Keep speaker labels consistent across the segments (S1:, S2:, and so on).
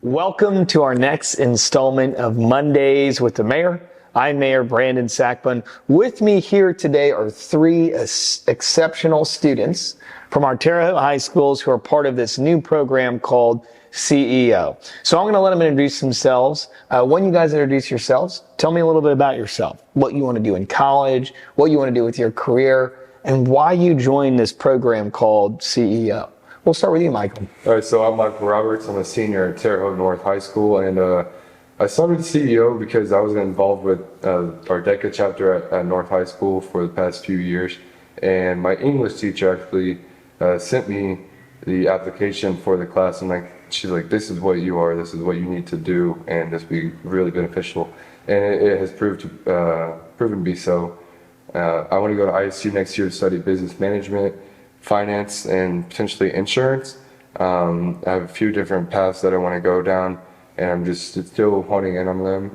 S1: Welcome to our next installment of Mondays with the Mayor. I'm Mayor Brandon Sackbun. With me here today are three exceptional students from our Terre Haute high schools who are part of this new program called CEO. So I'm going to let them introduce themselves. When you guys introduce yourselves, tell me a little bit about yourself, what you want to do in college, what you want to do with your career, and why you joined this program called CEO. We'll start with you, Michael.
S2: All right, so I'm Michael Roberts. I'm a senior at Terre Haute North High School, and I started CEO because I was involved with our DECA chapter at North High School for the past few years, and my English teacher actually sent me the application for the class, and she's like, "This is what you are. This is what you need to do, and this will be really beneficial." And it has proven to be so. I want to go to ISU next year to study business management, finance, and potentially insurance. I have a few different paths that I want to go down, and I'm just still honing in on them.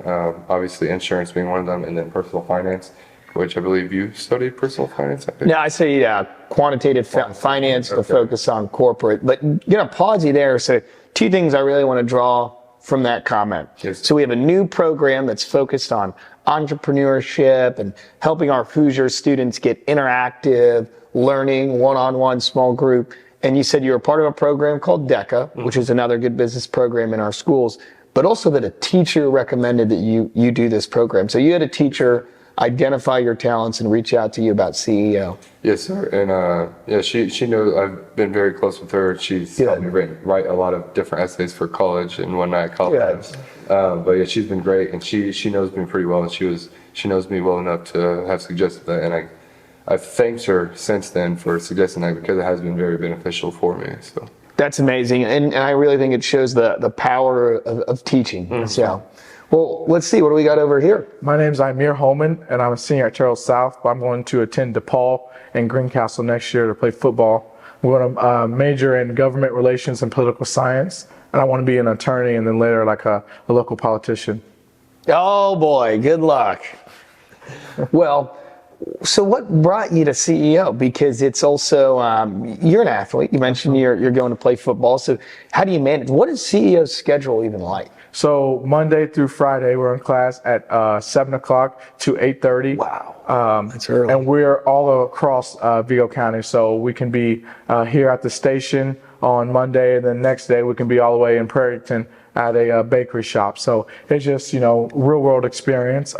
S2: Obviously insurance being one of them, and then personal finance, which I believe you studied personal finance, I think.
S1: Yeah, I say quantitative finance to focus on corporate, but gonna pause you there. So two things I really want to draw from that comment.
S2: Yes.
S1: So we have a new program that's focused on entrepreneurship and helping our Hoosier students get interactive, learning, one-on-one, small group. And you said you were part of a program called DECA, which is another good business program in our schools, but also that a teacher recommended that you do this program. So you had a teacher identify your talents and reach out to you about CEO.
S2: Yes, sir. And she knows I've been very close with her. She's helped me write a lot of different essays for college and whatnot at college. But yeah, she's been great, and she knows me pretty well, and she knows me well enough to have suggested that, and I've thanked her since then for suggesting that because it has been very beneficial for me. So
S1: that's amazing, and I really think it shows the power of teaching. Mm-hmm. So, well, let's see, what do we got over here?
S3: My name's Amir Holman, and I'm a senior at Terre Haute South, but I'm going to attend DePaul and Greencastle next year to play football. I'm going to major in government relations and political science, and I want to be an attorney and then later like a local politician.
S1: Oh boy, good luck. Well, so what brought you to CEO? Because it's also, you're an athlete. You mentioned you're going to play football. So how do you manage? What is CEO's schedule even like?
S3: So Monday through Friday, we're in class at 7 o'clock to 8:30.
S1: Wow, that's early.
S3: And we're all across Vigo County. So we can be here at the station on Monday, and then next day we can be all the way in Prairieton at a bakery shop. So it's just, real world experience.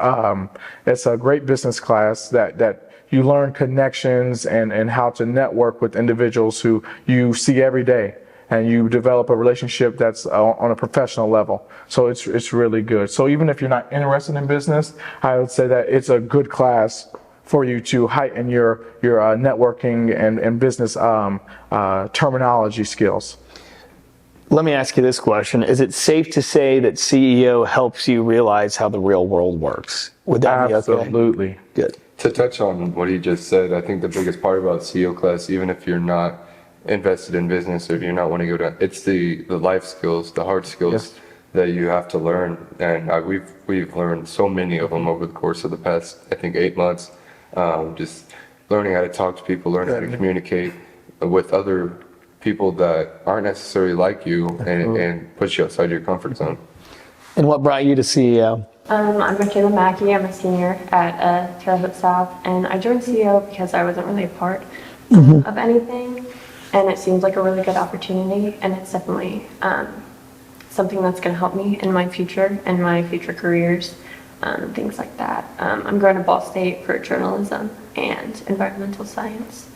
S3: It's a great business class that you learn connections and how to network with individuals who you see every day, and you develop a relationship that's on a professional level. So it's really good. So even if you're not interested in business, I would say that it's a good class for you to heighten your networking and business terminology skills.
S1: Let me ask you this question. Is it safe to say that CEO helps you realize how the real world works? Would that be okay?
S3: Absolutely.
S1: Good.
S2: to touch on what he just said, I think the biggest part about CEO class, even if you're not invested in business or if you're not wanting to go down, it's the life skills, the hard skills.
S3: Yes.
S2: That you have to learn, and we've learned so many of them over the course of the past, I think, 8 months. Just learning how to talk to people, learning how to communicate with other people that aren't necessarily like you, and push you outside your comfort zone.
S1: And what brought you to CEO?
S4: I'm Michaela Mackey. I'm a senior at Terre Haute South, and I joined CEO because I wasn't really a part of anything, and it seems like a really good opportunity, and it's definitely something that's going to help me in my future and my future careers, things like that. I'm going to Ball State for journalism and environmental science,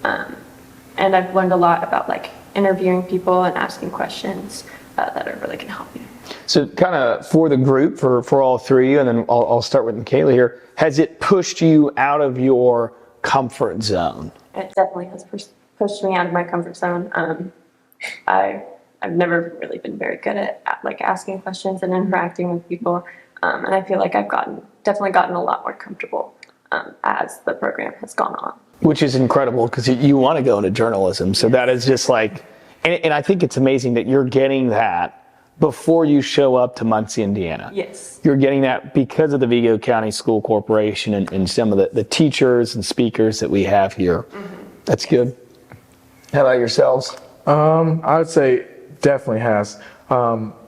S4: and I've learned a lot about like interviewing people and asking questions that are really going to help me.
S1: So kind of for the group, for all three, and then I'll start with Michaela here, has it pushed you out of your comfort zone?
S4: It definitely has pushed me out of my comfort zone. I've never really been very good at like asking questions and interacting with people, and I feel like I've definitely gotten a lot more comfortable as the program has gone on.
S1: Which is incredible because you want to go into journalism, so that is just like, and I think it's amazing that you're getting that before you show up to Muncie, Indiana.
S4: Yes.
S1: You're getting that because of the Vigo County School Corporation and some of the teachers and speakers that we have here. Mm-hmm. That's good. How about yourselves?
S3: I would say definitely has.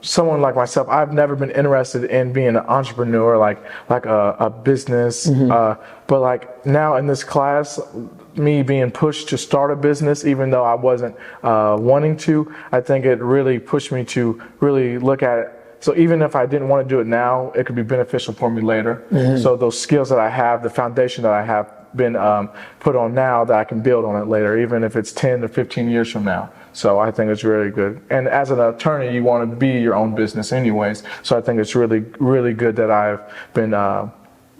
S3: someone like myself, I've never been interested in being an entrepreneur, like a business. But like now in this class, me being pushed to start a business, even though I wasn't wanting to, I think it really pushed me to really look at it. So even if I didn't want to do it now, it could be beneficial for me later. So those skills that I have, the foundation that I have been put on now, that I can build on it later, even if it's 10 to 15 years from now. So I think it's really good. And as an attorney, you want to be your own business anyways. So I think it's really, really good that I've been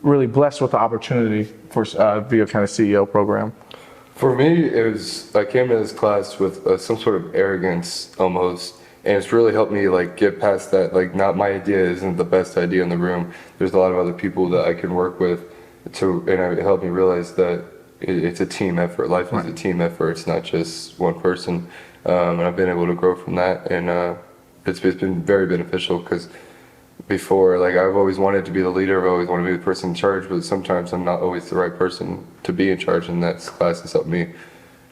S3: really blessed with the opportunity for Vigo County CEO program.
S2: For me, I came to this class with some sort of arrogance almost, and it's really helped me like get past that. Like, not my idea isn't the best idea in the room. There's a lot of other people that I can work with, and it helped me realize that it's a team effort. Life is a team effort. It's not just one person, and I've been able to grow from that, and it's been very beneficial because. Before, like, I've always wanted to be the leader, I've always wanted to be the person in charge, but sometimes I'm not always the right person to be in charge, and that class has helped me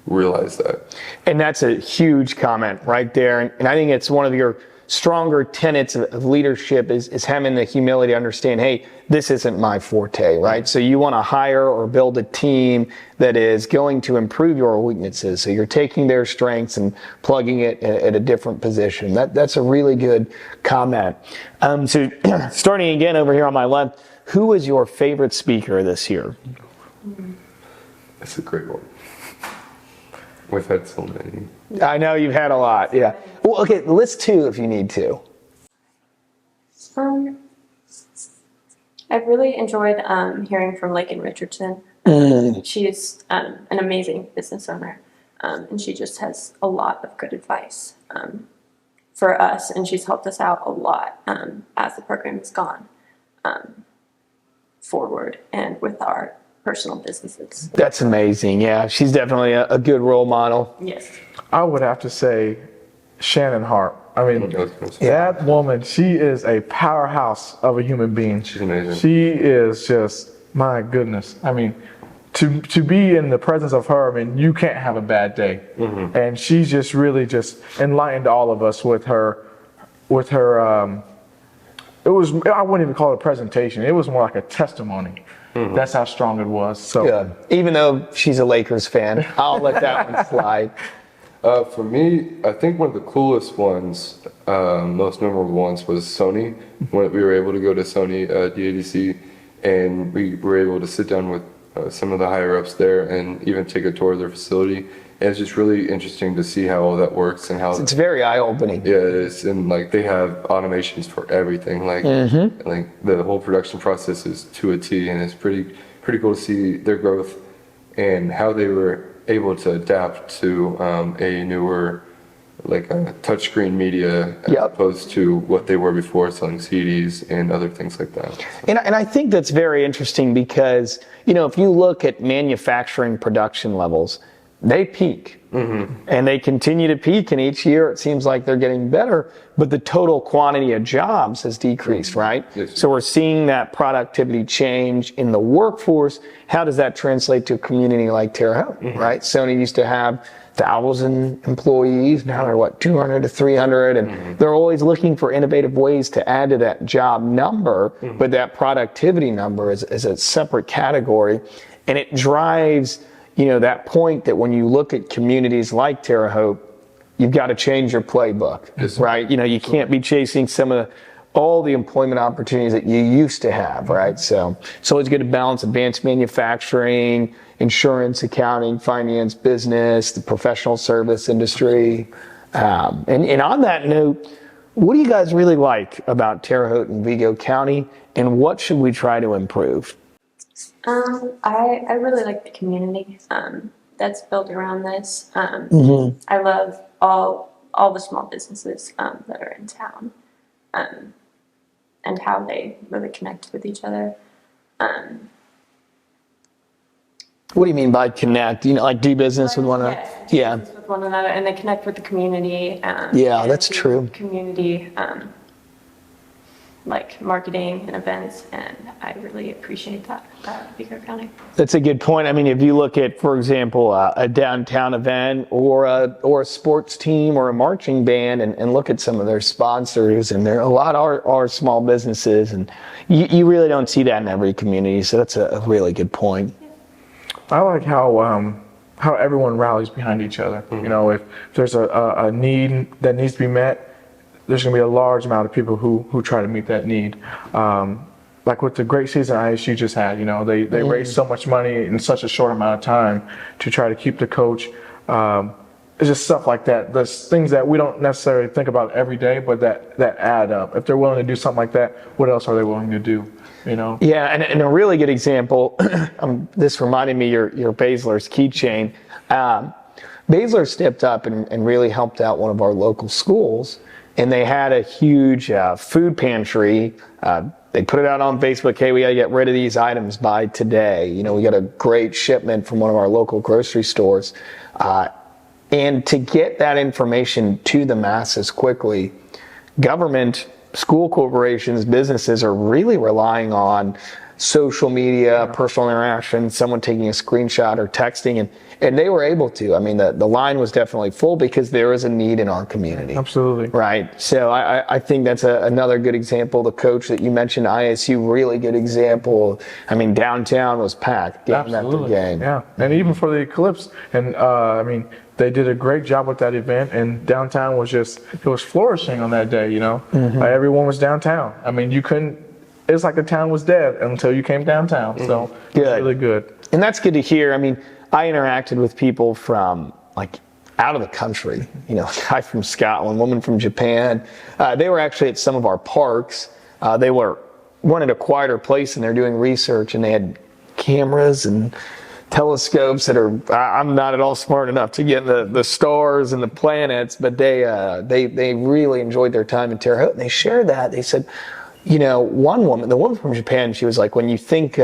S2: realize that.
S1: And that's a huge comment right there. And I think it's one of your stronger tenets of leadership is having the humility to understand, hey, this isn't my forte, right? So you want to hire or build a team that is going to improve your weaknesses. So you're taking their strengths and plugging it at a different position. That's a really good comment. So starting again over here on my left, who was your favorite speaker this year?
S2: That's a great one. We've had so many.
S1: I know you've had a lot, yeah. Well, okay, list two if you need to.
S4: I've really enjoyed hearing from Lakin Richardson. She's an amazing business owner, and she just has a lot of good advice for us, and she's helped us out a lot as the program has gone forward and with our personal businesses.
S1: That's amazing, yeah. She's definitely a good role model.
S4: Yes.
S3: I would have to say Shannon Hart. I mean, that woman, she is a powerhouse of a human being.
S2: She's amazing.
S3: She is just, my goodness. I mean, to be in the presence of her, I mean, you can't have a bad day. And she's just really just enlightened all of us with her, it was, I wouldn't even call it a presentation. It was more like a testimony. That's how strong it was. So
S1: Yeah. Even though she's a Lakers fan, I'll let that one slide.
S2: For me, I think one of the coolest ones, most memorable ones, was Sony. When we were able to go to Sony DADC, and we were able to sit down with some of the higher ups there and even take a tour of their facility. And it's just really interesting to see how all that works and how
S1: It's very eye-opening.
S2: yeah, it is. And like they have automations for everything. Like the whole production process is to a T, and it's pretty cool to see their growth and how they were able to adapt to a newer, like a touchscreen media as opposed to what they were before, selling CDs and other things like that.
S1: And I think that's very interesting because, you know, if you look at manufacturing production levels, they peak and they continue to peak, and each year it seems like they're getting better, but the total quantity of jobs has decreased, right?
S2: Yes.
S1: So we're seeing that productivity change in the workforce. How does that translate to a community like Terre Haute, right? Sony used to have 1,000 employees. Now they're 200 to 300, and they're always looking for innovative ways to add to that job number, but that productivity number is a separate category, and it drives, you know, that point that when you look at communities like Terre Haute, you've got to change your playbook, right? You know, you can't be chasing all the employment opportunities that you used to have, right? So it's always good to balance advanced manufacturing, insurance, accounting, finance, business, the professional service industry. And on that note, what do you guys really like about Terre Haute and Vigo County, and what should we try to improve?
S4: I really like the community that's built around this. I love all the small businesses that are in town and how they really connect with each other.
S1: What do you mean by connect? You know, like do business with one another? Yeah.
S4: Business with one another, and they connect with the community.
S1: Yeah,
S4: and
S1: that's
S4: the
S1: true.
S4: Community like marketing and events, and I really appreciate that at Vigo County.
S1: That's a good point. I mean, if you look at, for example, a downtown event or a sports team or a marching band, and look at some of their sponsors, and there a lot are small businesses, and you really don't see that in every community. So that's a really good point.
S3: I like how everyone rallies behind each other. You know, if there's a need that needs to be met, there's going to be a large amount of people who try to meet that need. Like with the great season ISU just had, you know, they raised so much money in such a short amount of time to try to keep the coach. It's just stuff like that. There's things that we don't necessarily think about every day, but that add up. If they're willing to do something like that, what else are they willing to do? You know?
S1: Yeah, and a really good example, this reminded me your Baszler's keychain. Baszler stepped up and really helped out one of our local schools, and they had a huge food pantry. They put it out on Facebook, hey, we got to get rid of these items by today. You know, we got a great shipment from one of our local grocery stores. And to get that information to the masses quickly, government, school corporations, businesses are really relying on social media, personal interaction, someone taking a screenshot or texting, and they were able to. I mean, the line was definitely full because there is a need in our community.
S3: Absolutely.
S1: Right. So I think that's another good example. The coach that you mentioned, ISU, really good example. I mean, downtown was packed game after game.
S3: Yeah, and even for the Eclipse, and I mean, they did a great job with that event, and downtown was it was flourishing on that day, you know. Everyone was downtown. I mean, you couldn't, it's like the town was dead until you came downtown. So it was really good.
S1: And that's good to hear. I mean, I interacted with people from like out of the country, you know, a guy from Scotland, woman from Japan. They were actually at some of our parks. They wanted a quieter place, and they're doing research, and they had cameras and telescopes that I'm not at all smart enough to get the stars and the planets, but they really enjoyed their time in Terre Haute, and they shared that. They said, you know, the woman from Japan, she was like, when you think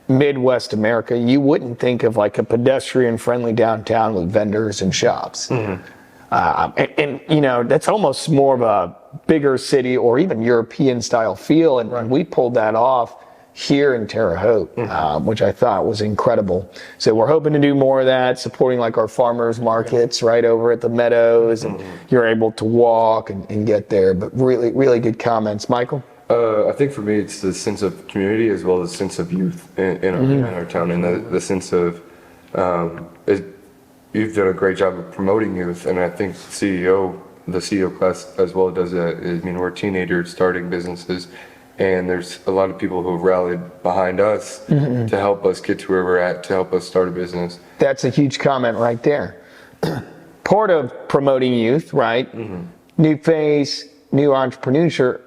S1: Midwest America, you wouldn't think of like a pedestrian-friendly downtown with vendors and shops. And you know, that's almost more of a bigger city or even European-style feel, and we pulled that off here in Terre Haute, which I thought was incredible. So we're hoping to do more of that, supporting like our farmers markets right over at the Meadows, and you're able to walk and get there. But really, really good comments. Michael?
S2: I think for me, it's the sense of community as well as the sense of youth in our town, and the sense of you've done a great job of promoting youth, and I think the CEO class as well does that. I mean, we're teenagers starting businesses, and there's a lot of people who have rallied behind us to help us get to where we're at, to help us start a business.
S1: That's a huge comment right there. Part of promoting youth, right? New face, new entrepreneur,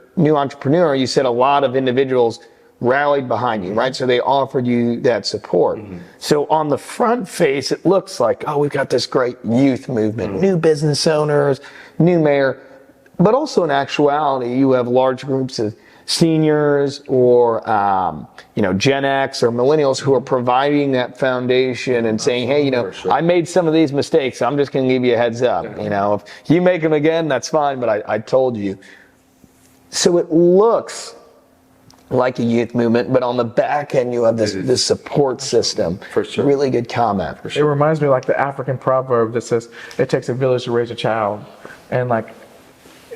S1: you said a lot of individuals rallied behind you, right? So they offered you that support. So on the front face, it looks like, oh, we've got this great youth movement, new business owners, new mayor. But also in actuality, you have large groups of seniors or Gen X or millennials who are providing that foundation and saying, hey, I made some of these mistakes, so I'm just going to give you a heads up. If you make them again, that's fine, but I told you. So it looks like a youth movement, but on the back end, you have this support system.
S2: For sure.
S1: Really good comment.
S3: It reminds me like the African proverb that says, it takes a village to raise a child. And like,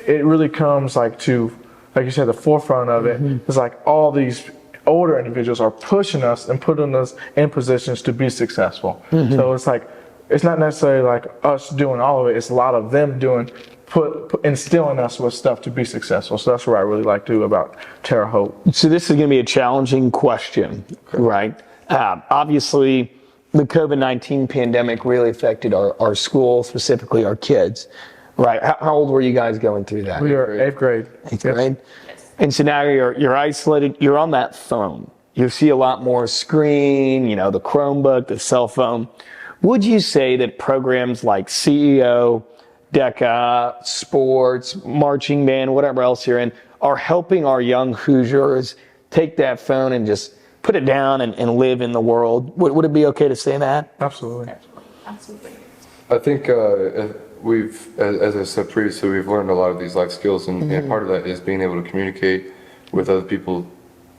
S3: it really comes like to, like you said, the forefront of it. It's like all these older individuals are pushing us and putting us in positions to be successful. So it's like, it's not necessarily like us doing all of it. It's a lot of them instilling us with stuff to be successful. So that's what I really like to do about Terre Haute.
S1: So this is going to be a challenging question, right? Obviously, the COVID-19 pandemic really affected our school, specifically our kids, right? How old were you guys going through that?
S3: We are 8th grade.
S1: 8th grade? And so now you're isolated, you're on that phone. You see a lot more screen, the Chromebook, the cell phone. Would you say that programs like CEO, DECA, sports, marching band, whatever else you're in, are helping our young Hoosiers take that phone and just put it down and live in the world? Would it be okay to say that?
S3: Absolutely.
S4: Absolutely.
S2: I think as I said previously, we've learned a lot of these life skills, and part of that is being able to communicate with other people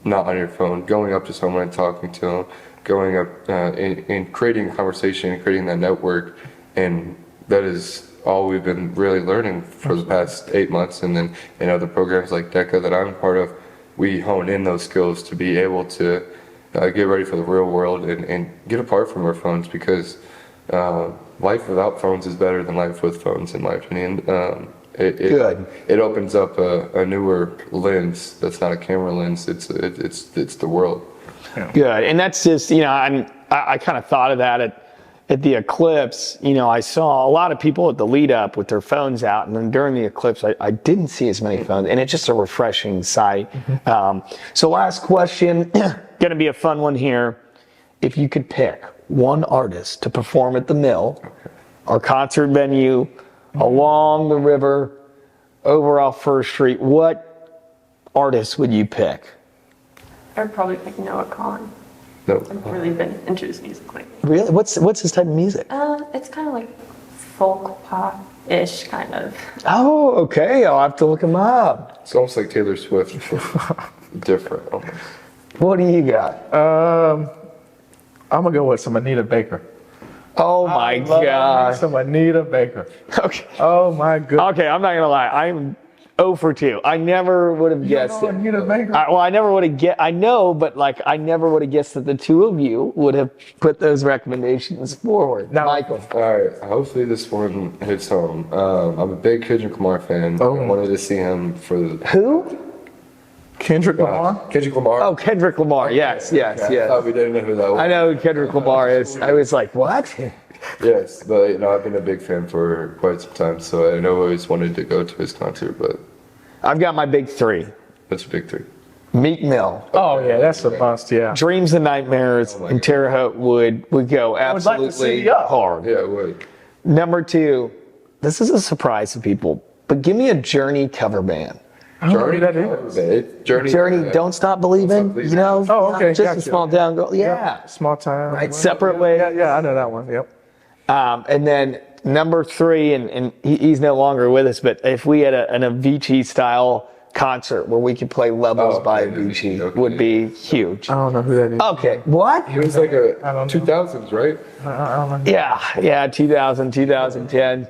S2: not on your phone, going up to someone and talking to them, going up and creating a conversation and creating that network. And that is all we've been really learning for the past 8 months. And then in other programs like DECA that I'm a part of, we hone in those skills to be able to get ready for the real world and get apart from our phones, because life without phones is better than life with phones, in my opinion.
S1: Good.
S2: It opens up a newer lens that's not a camera lens. It's the world.
S1: Good. And that's just, I kind of thought of that at the eclipse. I saw a lot of people at the lead up with their phones out, and then during the eclipse, I didn't see as many phones, and it's just a refreshing sight. So last question, going to be a fun one here. If you could pick one artist to perform at the Mill, our concert venue, along the river, over off First Street, what artist would you pick?
S4: I would probably pick Noah Kahn.
S2: No.
S4: I've really been into his music lately.
S1: Really? What's his type of music?
S4: It's kind of like folk pop-ish kind of.
S1: Oh, okay. I'll have to look him up.
S2: It's almost like Taylor Swift, different. Almost.
S1: What do you got?
S3: I'm gonna go with some Anita Baker.
S1: Oh my God.
S3: Some Anita Baker.
S1: Okay.
S3: Oh my goodness.
S1: Okay, I'm not gonna lie. I'm 0 for 2. I never would have guessed it.
S3: Anita Baker.
S1: I never would have guessed. I know, but I never would have guessed that the two of you would have put those recommendations forward.
S3: Now,
S1: Michael.
S2: All right, hopefully this one hits home. I'm a big Kendrick Lamar fan. I wanted to see him for the...
S1: Who?
S3: Kendrick Lamar.
S2: Kendrick Lamar.
S1: Oh, Kendrick Lamar. Yes.
S2: I thought we didn't know who that was.
S1: I know who Kendrick Lamar is. I was like, what?
S2: Yes, but I've been a big fan for quite some time, so I know I always wanted to go to his concert, but
S1: I've got my big 3.
S2: that's a big thing.
S1: Meek Mill.
S3: Oh yeah, that's a must. Yeah.
S1: Dreams and Nightmares in Terre Haute would go
S3: would like to
S1: absolutely
S3: see you.
S1: hard.
S2: Yeah, it would.
S1: Number 2, this is a surprise to people, but give me a Journey cover band.
S3: I don't know who that is.
S2: Journey.
S1: Don't Stop Believing.
S3: Oh, okay,
S1: Just
S3: gotcha.
S1: a small town girl. Yeah.
S3: Small town.
S1: Right. Separate Way.
S3: Yeah, I know that one. Yep.
S1: And then number 3, and he's no longer with us, but if we had an Avicii style concert where we could play Levels by Avicii, would be huge.
S3: I don't know who that is.
S1: Okay. What?
S2: He was like a
S3: I don't know.
S2: 2000s, right?
S3: I don't know.
S1: Yeah. 2000, 2010.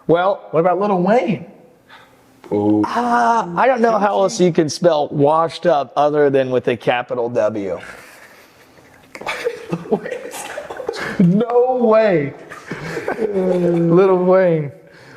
S1: Well,
S3: What about Lil Wayne?
S2: Oh,
S1: I don't know how else you can spell washed up other than with a capital W.
S3: No way. Lil Wayne.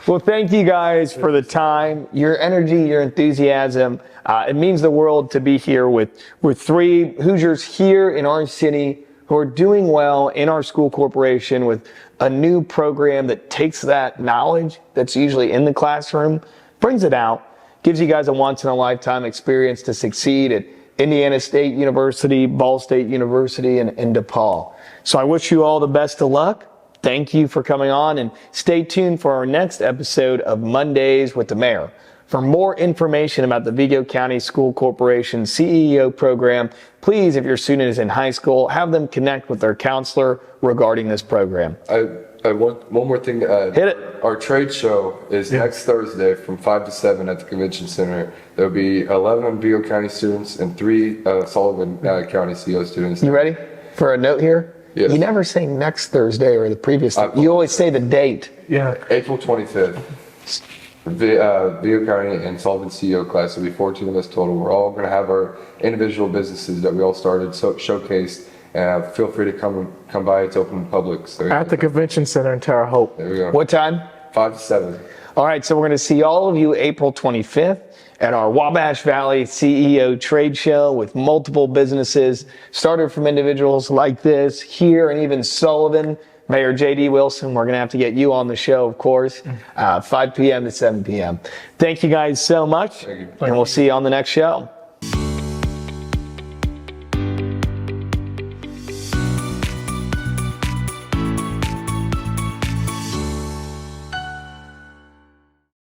S1: Well, thank you guys for the time, your energy, your enthusiasm. It means the world to be here with 3 Hoosiers here in our city who are doing well in our school corporation with a new program that takes that knowledge that's usually in the classroom, brings it out, gives you guys a once-in-a-lifetime experience to succeed at Indiana State University, Ball State University, and DePaul. So I wish you all the best of luck. Thank you for coming on, and stay tuned for our next episode of Mondays with the Mayor. For more information about the Vigo County School Corporation CEO program, please, if your student is in high school, have them connect with their counselor regarding this program.
S2: I want one more thing to add.
S1: Hit it.
S2: Our trade show is next Thursday from 5 to 7 at the Convention Center. There'll be 11 Vigo County students and 3 Sullivan County CEO students.
S1: You ready for a note here?
S2: Yes.
S1: You never say next Thursday or the previous. You always say the date.
S3: Yeah.
S2: April 25th. Vigo County and Sullivan CEO class. There'll be 14 of us total. We're all going to have our individual businesses that we all started showcased. Feel free to come by. It's open to public. So
S3: At the Convention Center in Terre Haute.
S2: there we go.
S1: What time?
S2: 5 to 7.
S1: All right, so we're going to see all of you April 25th at our Wabash Valley CEO trade show with multiple businesses started from individuals like this here and even Sullivan. Mayor J.D. Wilson, we're going to have to get you on the show, of course, 5 p.m. to 7 p.m. Thank you guys so much, and we'll see you on the next show.